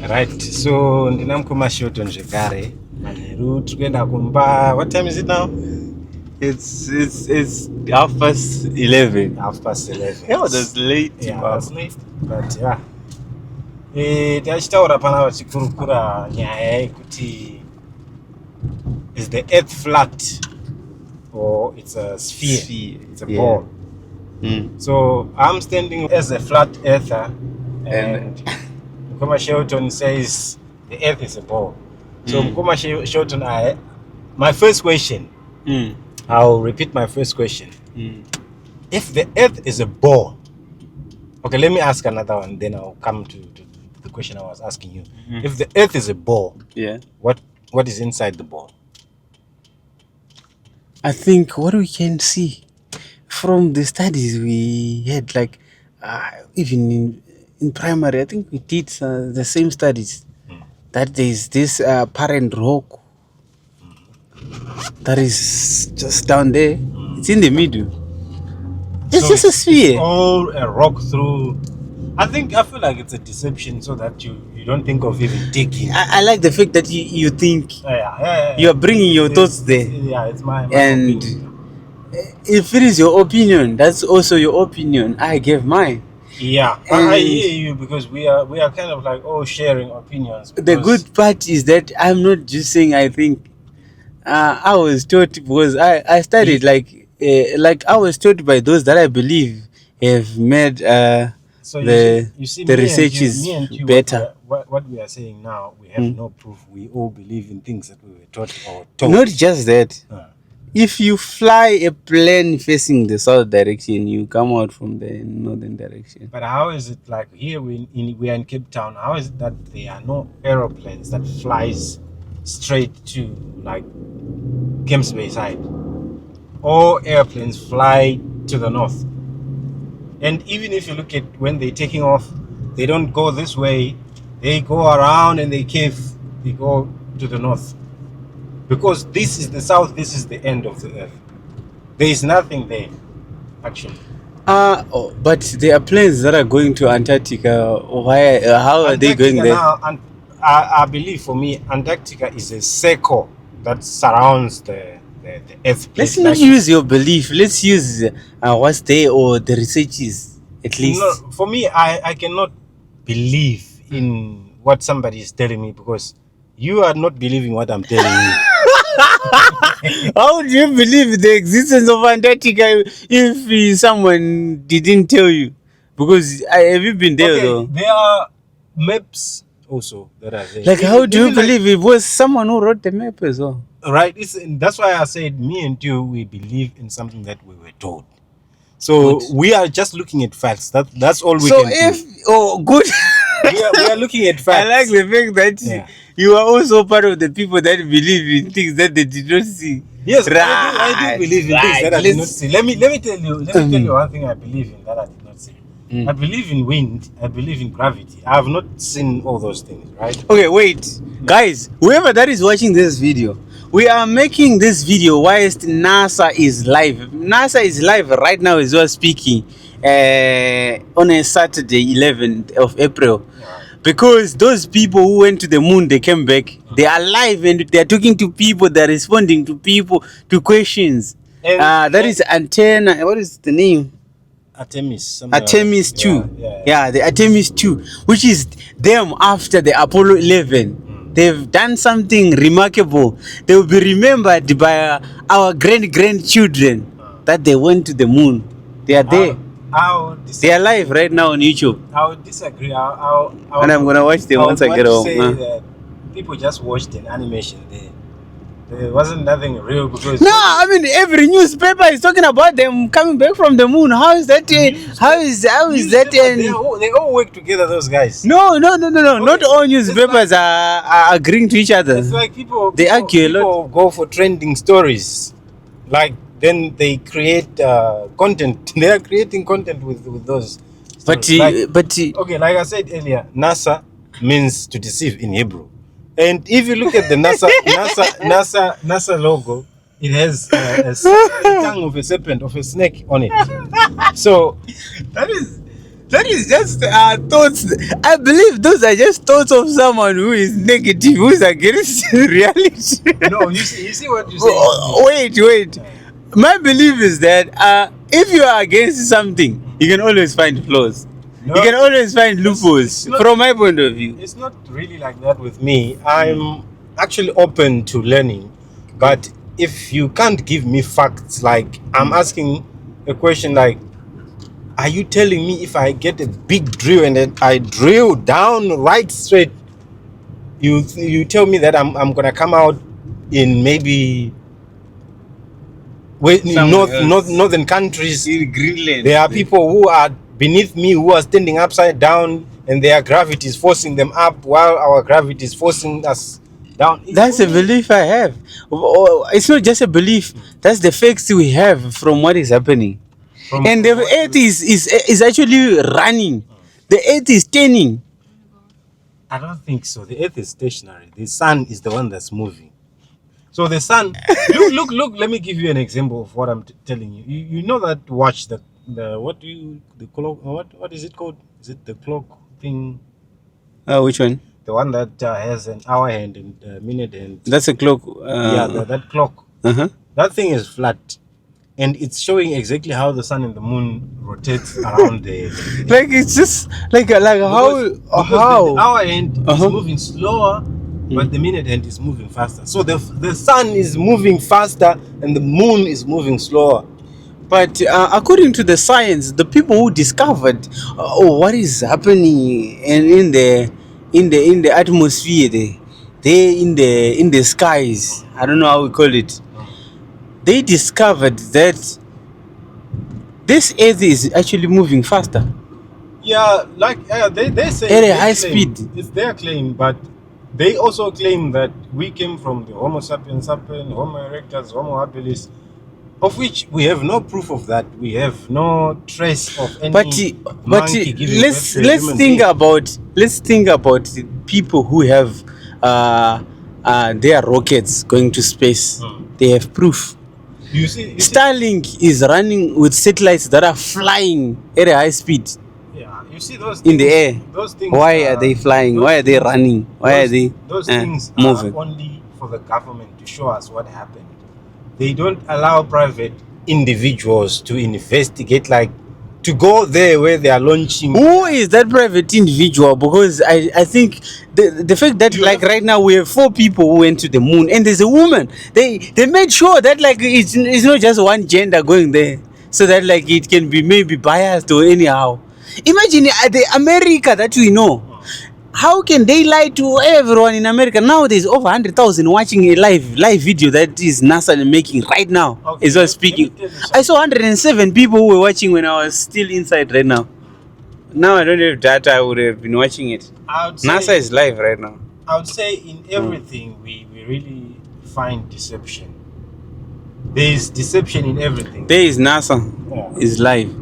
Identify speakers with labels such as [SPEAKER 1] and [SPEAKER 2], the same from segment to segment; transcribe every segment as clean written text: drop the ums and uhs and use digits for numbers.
[SPEAKER 1] Right. So ndinamukoma Shilton zvekare. Route kuenda kumba. What time is it now?
[SPEAKER 2] It's 11:30.
[SPEAKER 1] 11:30.
[SPEAKER 2] Yeah, that's late.
[SPEAKER 1] Yeah, that's late. But yeah. Tachitaura pana vachikurukura nyaya yekuti is the earth flat or it's a sphere? It's a ball. So I'm standing as a flat earther and Mukoma Shilton says the earth is a ball. So Mukoma Shilton, my first question, I'll repeat my first question. If the earth is a ball, okay, let me ask another one, then I'll come to the question I was asking you. If the earth is a ball, what is inside the ball?
[SPEAKER 2] I think what we can see from the studies we had, like even in primary, I think we did the same studies, that there is this parent rock that is just down there. It's in the middle. It's just a sphere.
[SPEAKER 1] It's all a rock through. I feel like it's a deception so that you don't think of even digging.
[SPEAKER 2] I like the fact that you think you are bringing your thoughts there.
[SPEAKER 1] Yeah, it's my
[SPEAKER 2] and
[SPEAKER 1] opinion.
[SPEAKER 2] If it is your opinion, that's also your opinion. I gave mine.
[SPEAKER 1] Yeah, I hear you, because we are kind of like sharing opinions.
[SPEAKER 2] The good part is that I'm not just saying I think. I was taught, because I studied like I was taught by those that I believe have made
[SPEAKER 1] so
[SPEAKER 2] the research is better.
[SPEAKER 1] What we are saying now, we have no proof. We all believe in things that we were taught or told.
[SPEAKER 2] Not just that. If you fly a plane facing the south direction, you come out from the northern direction.
[SPEAKER 1] But how is it like here we are in Cape Town? How is it that there are no aeroplanes that flies straight to like Camps Bay side? All airplanes fly to the north. And even if you look at when they're taking off, they don't go this way. They go around and they go to the north. Because this is the south, this is the end of the earth. There is nothing there, actually.
[SPEAKER 2] But there are planes that are going to Antarctica. How are they going there?
[SPEAKER 1] Now, I believe, for me, Antarctica is a circle that surrounds the earth.
[SPEAKER 2] Let's not use your belief. Let's use what's there or the researches, at least.
[SPEAKER 1] No, for me, I cannot believe in what somebody is telling me, because you are not believing what I'm telling you.
[SPEAKER 2] How do you believe the existence of Antarctica if someone didn't tell you? Because have you been there though?
[SPEAKER 1] There are maps also that are there.
[SPEAKER 2] Like, how do you believe it was someone who wrote the map as well?
[SPEAKER 1] Right. That's why I said me and you, we believe in something that we were told. So we are just looking at facts. That's all we can do.
[SPEAKER 2] Good.
[SPEAKER 1] we are looking at facts.
[SPEAKER 2] I like the fact that you are also part of the people that believe in things that they did not see.
[SPEAKER 1] Yes, I do believe in things that I did not see. Let me tell you one thing I believe in that I did not see. I believe in wind. I believe in gravity. I have not seen all those things, right?
[SPEAKER 2] Okay, wait. Guys, whoever that is watching this video, we are making this video whilst NASA is live. NASA is live right now as we're speaking on a Saturday, 11th of April. Because those people who went to the moon, they came back. They are alive and they are talking to people. They are responding to people, to questions. That is antenna. What is the name? Artemis 2. Yeah, the Artemis 2, which is them after the Apollo 11. They've done something remarkable. They will be remembered by our grandchildren that they went to the moon. They are there. They are live right now on YouTube.
[SPEAKER 1] I would disagree.
[SPEAKER 2] And I'm gonna watch them once I get home.
[SPEAKER 1] Say that people just watched an animation there. There wasn't nothing real, because
[SPEAKER 2] I mean every newspaper is talking about them coming back from the moon. How is that? How is that?
[SPEAKER 1] They all work together, those guys.
[SPEAKER 2] No. Not all newspapers are agreeing to each other.
[SPEAKER 1] It's like people
[SPEAKER 2] argue a lot.
[SPEAKER 1] People go for trending stories, like then they create content. They are creating content with those.
[SPEAKER 2] But
[SPEAKER 1] okay, like I said earlier, NASA means to deceive in Hebrew. And if you look at the NASA logo, it has a tongue of a serpent, of a snake on it. So that is
[SPEAKER 2] That is just thoughts. I believe those are just thoughts of someone who is negative, who is against reality.
[SPEAKER 1] No, you see what you say.
[SPEAKER 2] Wait. My belief is that if you are against something, you can always find flaws.
[SPEAKER 1] No,
[SPEAKER 2] you can always find loopholes. From my point of view,
[SPEAKER 1] it's not really like that with me. I'm actually open to learning, but if you can't give me facts, like I'm asking a question like, are you telling me if I get a big drill and then I drill down right straight, you tell me that I'm gonna come out in maybe northern countries
[SPEAKER 2] in Greenland,
[SPEAKER 1] there are people who are beneath me who are standing upside down and their gravity is forcing them up while our gravity is forcing us down.
[SPEAKER 2] That's a belief I have. It's not just a belief. That's the facts we have from what is happening. And the earth is actually running. The earth is turning.
[SPEAKER 1] I don't think so. The earth is stationary. The sun is the one that's moving. So the sun, look. Let me give you an example of what I'm telling you. You know that watch the clock? What is it called? Is it the clock thing?
[SPEAKER 2] Which one?
[SPEAKER 1] The one that has an hour hand and a minute hand.
[SPEAKER 2] That's a clock.
[SPEAKER 1] That clock. That thing is flat, and it's showing exactly how the sun and the moon rotates around the.
[SPEAKER 2] Like it's just like how
[SPEAKER 1] the hour hand is moving slower. But the minute hand is moving faster. So the sun is moving faster and the moon is moving slower.
[SPEAKER 2] But according to the science, the people who discovered what is happening in the atmosphere, in the skies, I don't know how we call it. They discovered that this earth is actually moving faster.
[SPEAKER 1] Yeah, like they say
[SPEAKER 2] at a high speed.
[SPEAKER 1] It's their claim, but they also claim that we came from the Homo sapiens sapiens, Homo erectus, Homo habilis, of which we have no proof of that. We have no trace of any. But
[SPEAKER 2] let's think about people who have their rockets going to space. They have proof.
[SPEAKER 1] You see,
[SPEAKER 2] Starlink is running with satellites that are flying at a high speed.
[SPEAKER 1] You see those
[SPEAKER 2] things, in the air.
[SPEAKER 1] Those things.
[SPEAKER 2] Why are they flying? Why are they running? Why are they?
[SPEAKER 1] Those things
[SPEAKER 2] moving?
[SPEAKER 1] Are only for the government to show us what happened. They don't allow private individuals to investigate, like to go there where they are launching.
[SPEAKER 2] Who is that private individual? Because I think the fact that right now we have 4 people who went to the moon and there's a woman. They made sure that it's not just one gender going there, so that it can be maybe biased or anyhow. Imagine the America that we know. How can they lie to everyone in America? Now there's over 100,000 watching a live video that is NASA making right now. Okay, as well speaking. I saw 107 people who were watching when I was still inside right now. Now I don't have data. I would have been watching it. NASA is live right now.
[SPEAKER 1] I would say in everything we really find deception. There is deception in everything.
[SPEAKER 2] There is NASA. Is live.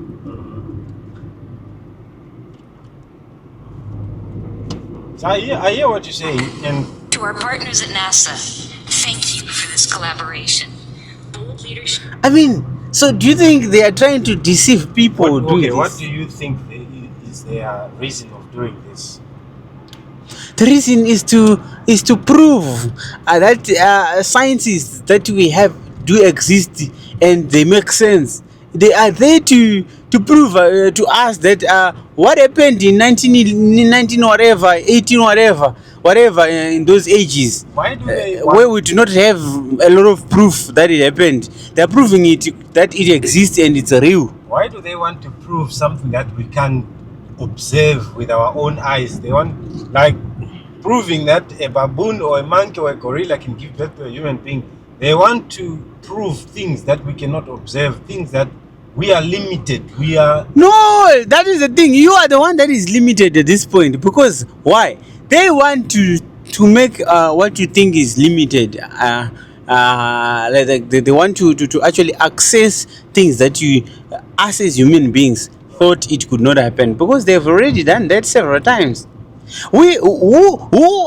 [SPEAKER 1] So I hear what you're saying. And
[SPEAKER 3] to our partners at NASA, thank you for this collaboration. Bold leadership.
[SPEAKER 2] I mean, so do you think they are trying to deceive people?
[SPEAKER 1] What do you think is their reason of doing this?
[SPEAKER 2] The reason is to prove that scientists that we have do exist and they make sense. They are there to prove to us that what happened in 19 whatever, 18 whatever in those ages,
[SPEAKER 1] why do they
[SPEAKER 2] where we do not have a lot of proof that it happened. They are proving that it exists and it's real.
[SPEAKER 1] Why do they want to prove something that we can observe with our own eyes? They want proving that a baboon or a monkey or a gorilla can give birth to a human being. They want to prove things that we cannot observe, things that we are limited.
[SPEAKER 2] No, that is the thing. You are the one that is limited at this point. Because why? They want to make what you think is limited. They want to actually access things that you, us as human beings, thought it could not happen. Because they've already done that several times. Who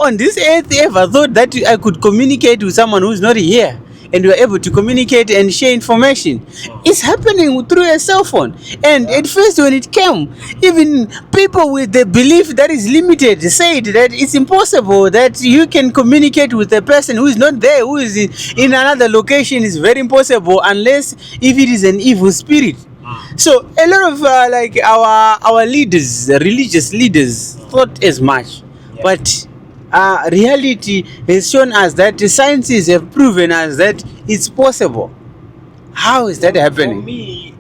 [SPEAKER 2] on this earth ever thought that I could communicate with someone who's not here? and we're able to communicate and share information. It's happening through a cell phone. And at first when it came, even people with the belief that is limited said that it's impossible that you can communicate with a person who is not there, who is in another location. Is very impossible unless if it is an evil spirit. So a lot of like our leaders, religious leaders, thought as much, but reality has shown us that the sciences have proven us that it's possible. How is that happening?
[SPEAKER 1] For me,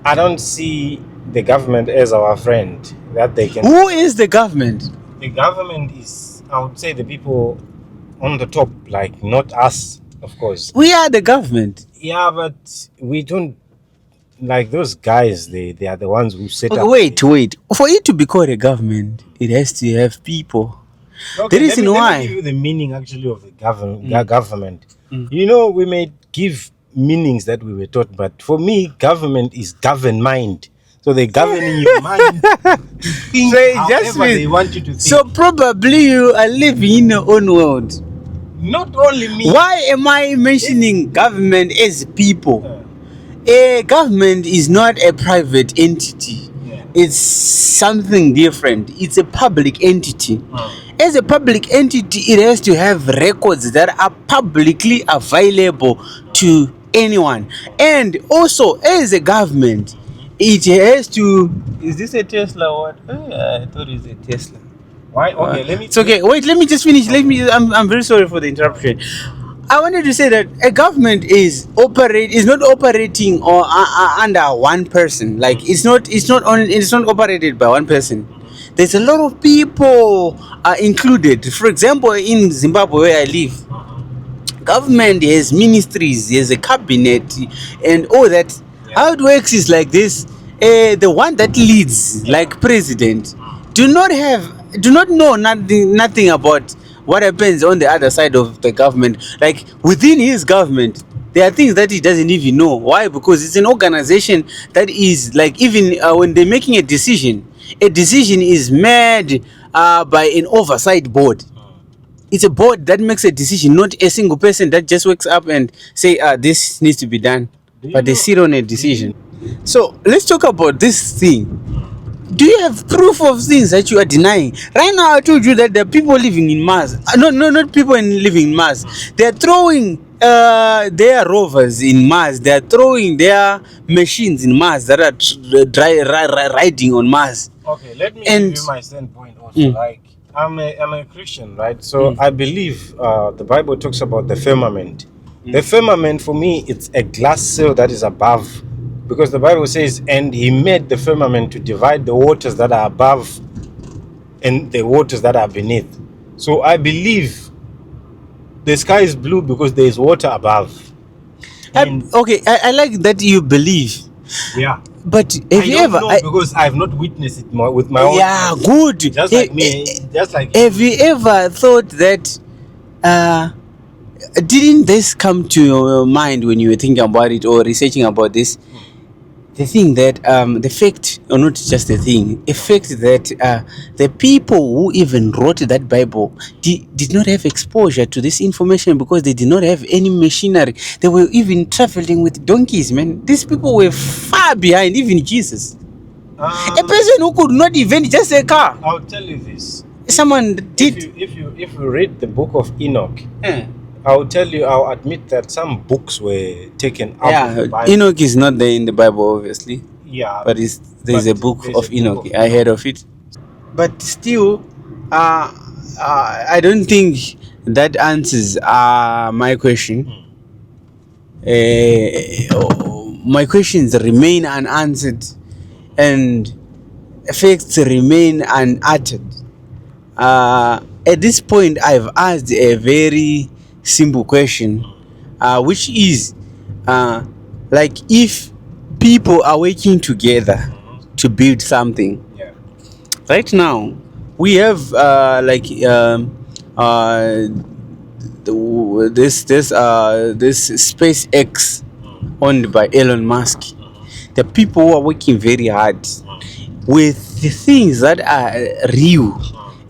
[SPEAKER 1] I don't see the government as our friend that they can.
[SPEAKER 2] Who is the government?
[SPEAKER 1] The government is, I would say, the people on the top, like not us, of course.
[SPEAKER 2] We are the government.
[SPEAKER 1] Yeah, but we don't like those guys. They are the ones who set up.
[SPEAKER 2] Wait. For it to be called a government, it has to have people.
[SPEAKER 1] Okay,
[SPEAKER 2] The reason
[SPEAKER 1] let
[SPEAKER 2] why.
[SPEAKER 1] me give you the meaning actually of the government. You know, we may give meanings that we were taught, but for me, government is govern mind. So they govern in your mind to think
[SPEAKER 2] So it
[SPEAKER 1] however
[SPEAKER 2] just
[SPEAKER 1] they
[SPEAKER 2] means-
[SPEAKER 1] want you to think.
[SPEAKER 2] So probably you are living in your own world.
[SPEAKER 1] Not only me.
[SPEAKER 2] Why am I mentioning government as people? A government is not a private entity.
[SPEAKER 1] Yeah.
[SPEAKER 2] It's something different. It's a public entity. As a public entity, it has to have records that are publicly available to anyone. And also, as a government, it has to. Is this a Tesla or what? I thought it's a Tesla.
[SPEAKER 1] Why? Okay, let me.
[SPEAKER 2] It's okay. Wait, let me just finish. I'm very sorry for the interruption. I wanted to say that a government is not operating or under one person. Like it's not operated by one person. There's a lot of people included. For example, in Zimbabwe where I live, government has ministries, there's a cabinet, and all that. How it works is like this: the one that leads, like president, do not know nothing about what happens on the other side of the government. Like within his government, there are things that he doesn't even know. Why? Because it's an organization that is like, even when they're making a decision is made by an oversight board. It's a board that makes a decision, not a single person that just wakes up and say, this needs to be done. But they sit on a decision. So let's talk about this thing. Do you have proof of things that you are denying? Right now, I told you that there are people living in Mars. No, not people living in Mars. They are throwing their rovers in Mars. They are throwing their machines in Mars that are riding on Mars.
[SPEAKER 1] Okay, let me give you my standpoint also. Like, I'm a Christian, right? So I believe the Bible talks about the firmament. The firmament, for me, it's a glass cell that is above. Because the Bible says, and he made the firmament to divide the waters that are above and the waters that are beneath. So I believe the sky is blue because there is water above.
[SPEAKER 2] Okay, I like that you believe.
[SPEAKER 1] Yeah.
[SPEAKER 2] But have you ever?
[SPEAKER 1] Because I've not witnessed it with my own.
[SPEAKER 2] Yeah,
[SPEAKER 1] eyes.
[SPEAKER 2] good.
[SPEAKER 1] Just like me. Just like.
[SPEAKER 2] Have you ever thought that? Didn't this come to your mind when you were thinking about it or researching about this? The thing that the fact, or not just the thing, a fact that the people who even wrote that Bible did not have exposure to this information because they did not have any machinery. They were even traveling with donkeys, man. These people were far behind even Jesus. A person who could not invent just a car.
[SPEAKER 1] I'll tell you this.
[SPEAKER 2] Someone did.
[SPEAKER 1] If you read the book of Enoch, I'll admit that some books were taken out of the Bible.
[SPEAKER 2] Enoch is not there in the Bible, obviously.
[SPEAKER 1] Yeah.
[SPEAKER 2] But there's a book of Enoch. I heard of it. But still, I don't think that answers my question. My questions remain unanswered and facts remain unuttered. At this point, I've asked a very simple question, which is like, if people are working together to build something, right now we have this SpaceX owned by Elon Musk. The people who are working very hard with the things that are real,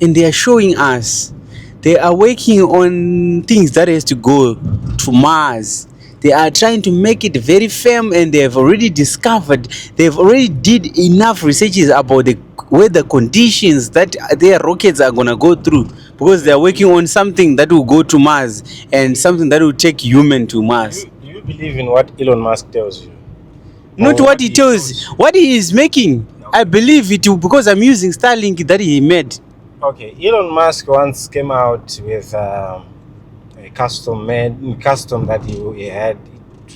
[SPEAKER 2] and they are showing us they are working on things that has to go to Mars. They are trying to make it very firm, and they have already discovered, they've already did enough researches about the weather conditions that their rockets are gonna go through, because they are working on something that will go to Mars and something that will take human to Mars.
[SPEAKER 1] Do you believe in what Elon Musk tells you?
[SPEAKER 2] Not
[SPEAKER 1] Or
[SPEAKER 2] what he tells, what he is making. I believe it because I'm using Starlink that he made.
[SPEAKER 1] Okay, Elon Musk once came out with a custom that he had.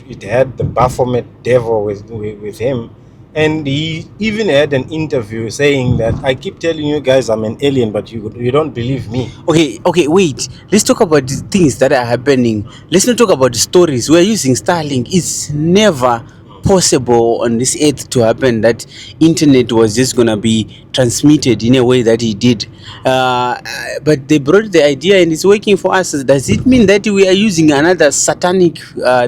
[SPEAKER 1] It had the Baphomet devil with him, and he even had an interview saying that I keep telling you guys I'm an alien, but you don't believe me.
[SPEAKER 2] Okay, wait. Let's talk about the things that are happening. Let's not talk about the stories. We're using Starlink. It's never possible on this earth to happen that internet was just gonna be transmitted in a way that it did. But they brought the idea and it's working for us. Does it mean that we are using another satanic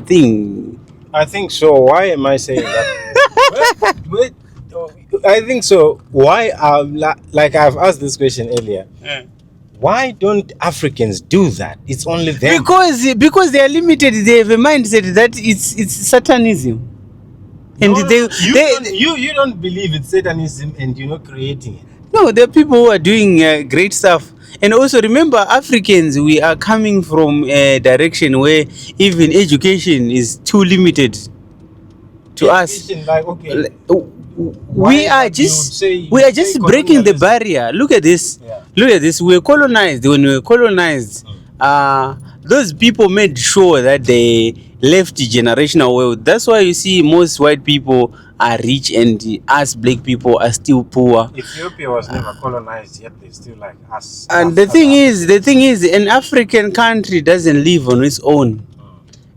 [SPEAKER 2] thing?
[SPEAKER 1] I think so. Why am I saying that? wait, I think so. Why like I've asked this question earlier. Why don't Africans do that? It's only them.
[SPEAKER 2] Because they are limited. They have a mindset that it's Satanism. And
[SPEAKER 1] you don't believe it's Satanism, and you're not creating it.
[SPEAKER 2] No, there are people who are doing great stuff. And also remember, Africans, we are coming from a direction where even education is too limited to us.
[SPEAKER 1] Like, okay,
[SPEAKER 2] we are just breaking the barrier. Look at this.
[SPEAKER 1] Yeah.
[SPEAKER 2] Look at this. We were colonized. When we were colonized, those people made sure that they left generational wealth. That's why you see most white people are rich and us black people are still poor.
[SPEAKER 1] Ethiopia was never colonized, yet they still like us.
[SPEAKER 2] And the thing is, an African country doesn't live on its own.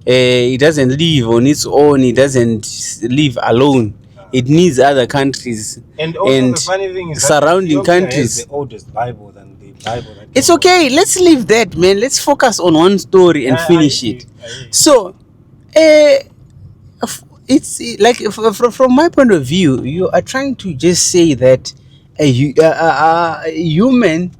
[SPEAKER 2] It doesn't live on its own. It doesn't live alone. It needs other countries
[SPEAKER 1] And also the funny thing is that
[SPEAKER 2] surrounding
[SPEAKER 1] Ethiopia
[SPEAKER 2] countries.
[SPEAKER 1] has the oldest Bible than the Bible. That
[SPEAKER 2] It's okay. Let's leave that, man. Let's focus on one story and finish it. So, it's like from my point of view, you are trying to just say that a human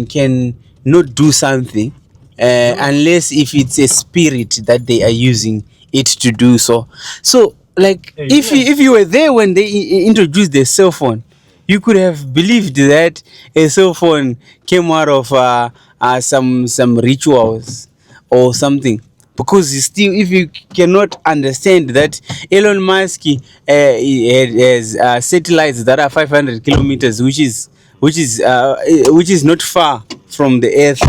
[SPEAKER 2] can not do something unless if it's a spirit that they are using it to do so. So, like, if you were there when they introduced the cell phone, you could have believed that a cell phone came out of some rituals or something. Because still, if you cannot understand that Elon Musk has satellites that are 500 kilometers, which is not far from the Earth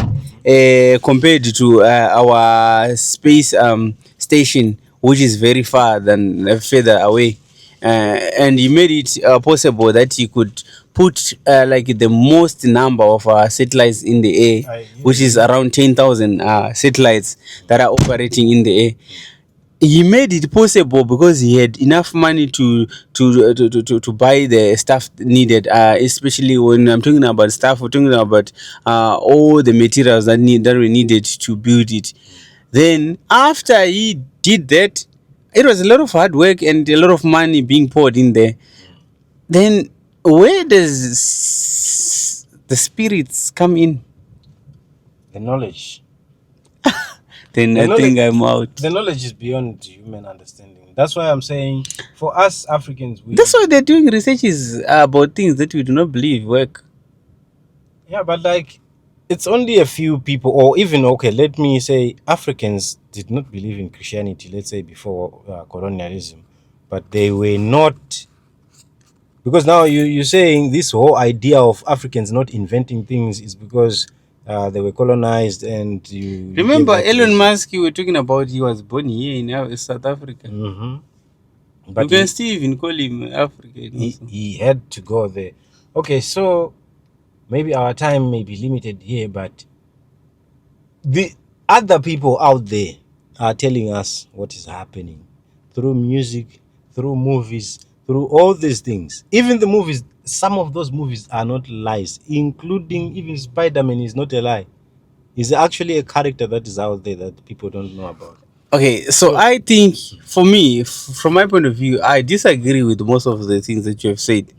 [SPEAKER 2] compared to our space station, which is very far than further away. And he made it possible that he could put like the most number of satellites in the air, which is around 10,000 satellites that are operating in the air. He made it possible because he had enough money to buy the stuff needed, especially when I'm talking about stuff, we're talking about all the materials that we needed to build it. Then after he did that, it was a lot of hard work and a lot of money being poured in there. Then where does the spirits come in?
[SPEAKER 1] The knowledge.
[SPEAKER 2] Then I think I'm out.
[SPEAKER 1] The knowledge is beyond human understanding. That's why I'm saying, for us Africans,
[SPEAKER 2] that's why they're doing researches about things that we do not believe work.
[SPEAKER 1] Yeah, but like, it's only a few people, or even, okay, let me say Africans did not believe in Christianity, let's say before colonialism, but they were not, because now you're saying this whole idea of Africans not inventing things is because they were colonized. And you
[SPEAKER 2] remember Elon Musk, you were talking about, he was born here in South Africa. But you can still even call him African.
[SPEAKER 1] He had to go there. Okay, so maybe our time may be limited here, but the other people out there are telling us what is happening through music, through movies, through all these things. Even the movies, some of those movies are not lies, including even Spider-Man is not a lie. He's actually a character that is out there that people don't know about.
[SPEAKER 2] Okay, so I think, for me, from my point of view, I disagree with most of the things that you have said.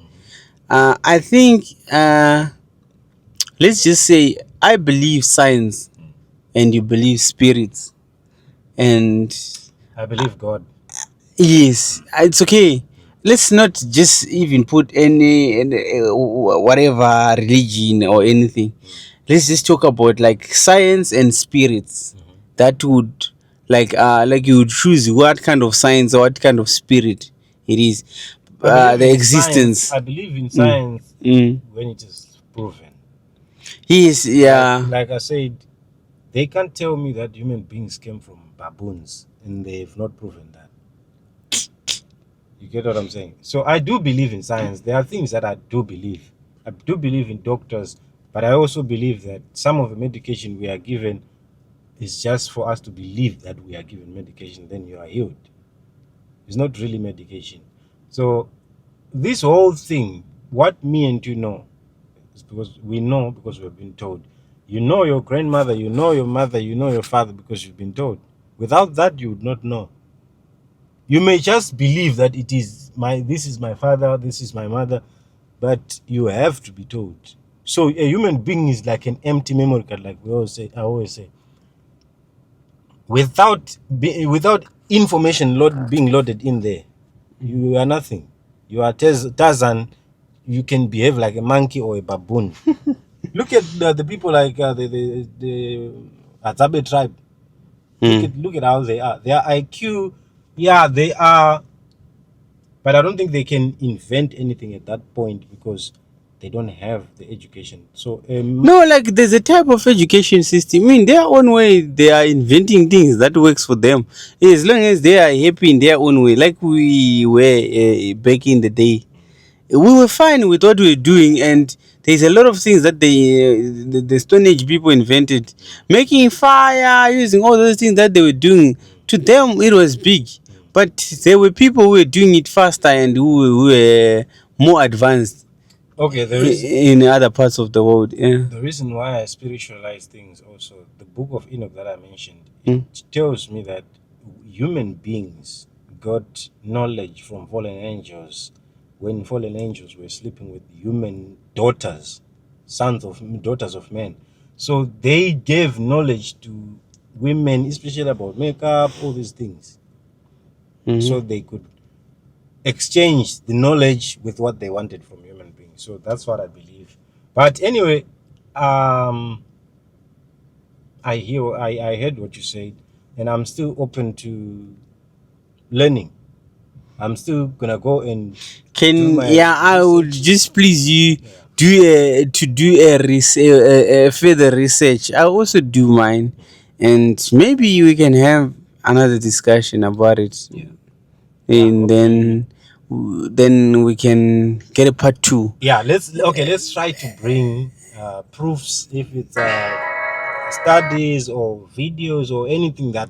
[SPEAKER 2] I think, let's just say, I believe science and you believe spirits. and
[SPEAKER 1] I believe God.
[SPEAKER 2] yes, it's okay. Let's not just even put any whatever religion or anything. Let's just talk about like science and spirits. That would like you would choose what kind of science or what kind of spirit it is.
[SPEAKER 1] I believe
[SPEAKER 2] The
[SPEAKER 1] in
[SPEAKER 2] existence.
[SPEAKER 1] Science. I believe in science
[SPEAKER 2] Mm.
[SPEAKER 1] when it is proven.
[SPEAKER 2] Yes, yeah.
[SPEAKER 1] Like I said, they can't tell me that human beings came from baboons, and they've not proven that. You get what I'm saying? So I do believe in science. There are things that I do believe. I do believe in doctors, but I also believe that some of the medication we are given is just for us to believe that we are given medication, then you are healed. It's not really medication. So this whole thing, what me and you know, is because we know because we've been told. You know your grandmother, you know your mother, you know your father because you've been told. Without that, you would not know. You may just believe that this is my father, this is my mother, but you have to be told. So a human being is like an empty memory card, like I always say. Without information being loaded in there, you are nothing. You are Tarzan. You can behave like a monkey or a baboon. Look at the people like the Azabe tribe. Look at how they are. Their IQ, yeah, they are, but I don't think they can invent anything at that point because they don't have the education. So
[SPEAKER 2] No, like there's a type of education system. I mean, their own way, they are inventing things that works for them. As long as they are happy in their own way, like we were back in the day, we were fine with what we were doing, and there's a lot of things that the Stone Age people invented, making fire, using all those things that they were doing. To them, it was big, but there were people who were doing it faster and who were more advanced
[SPEAKER 1] okay,
[SPEAKER 2] in other parts of the world. Yeah.
[SPEAKER 1] the reason why I spiritualize things also, the book of Enoch that I mentioned,
[SPEAKER 2] Mm.
[SPEAKER 1] it tells me that human beings got knowledge from fallen angels when fallen angels were sleeping with human daughters, daughters of men. So they gave knowledge to women, especially about makeup, all these things. So they could exchange the knowledge with what they wanted from human beings. So that's what I believe. But anyway, I heard what you said, and I'm still open to learning. I'm still gonna go and
[SPEAKER 2] I would just please you do a further research. I also do mine, and maybe we can have another discussion about it. And then we can get a part 2.
[SPEAKER 1] Yeah, let's try to bring proofs, if it's studies or videos or anything that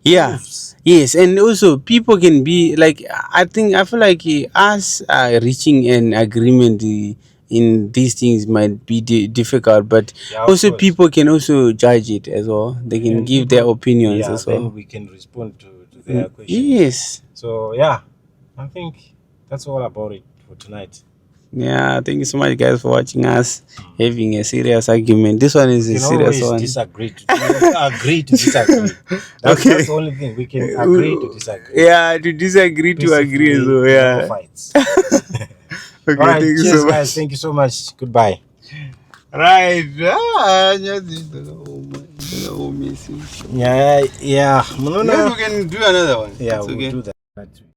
[SPEAKER 2] Yeah.
[SPEAKER 1] proves.
[SPEAKER 2] Yes, and also people can be like, I feel like us reaching an agreement in these things might be difficult, but
[SPEAKER 1] Yeah, of
[SPEAKER 2] also
[SPEAKER 1] course.
[SPEAKER 2] people can also judge it as well. They can
[SPEAKER 1] And
[SPEAKER 2] give their
[SPEAKER 1] people-
[SPEAKER 2] opinions
[SPEAKER 1] yeah,
[SPEAKER 2] as well.
[SPEAKER 1] then we can respond to their questions.
[SPEAKER 2] Yes.
[SPEAKER 1] So yeah, I think that's all about it for tonight.
[SPEAKER 2] Yeah, thank you so much, guys, for watching us having a serious argument. This one is
[SPEAKER 1] We
[SPEAKER 2] a
[SPEAKER 1] can
[SPEAKER 2] serious
[SPEAKER 1] always
[SPEAKER 2] one.
[SPEAKER 1] disagree to agree to disagree. That's the only thing we can agree to disagree.
[SPEAKER 2] Yeah, to disagree to agree as well.
[SPEAKER 1] Peacefully, no
[SPEAKER 2] Yeah.
[SPEAKER 1] fights.
[SPEAKER 2] Okay,
[SPEAKER 1] All right,
[SPEAKER 2] thank you
[SPEAKER 1] cheers,
[SPEAKER 2] so much.
[SPEAKER 1] guys. Thank you so much. Goodbye.
[SPEAKER 2] Right.
[SPEAKER 1] Yeah.
[SPEAKER 2] Maybe we can do another one.
[SPEAKER 1] Yeah,
[SPEAKER 2] It's
[SPEAKER 1] we'll
[SPEAKER 2] okay.
[SPEAKER 1] do that.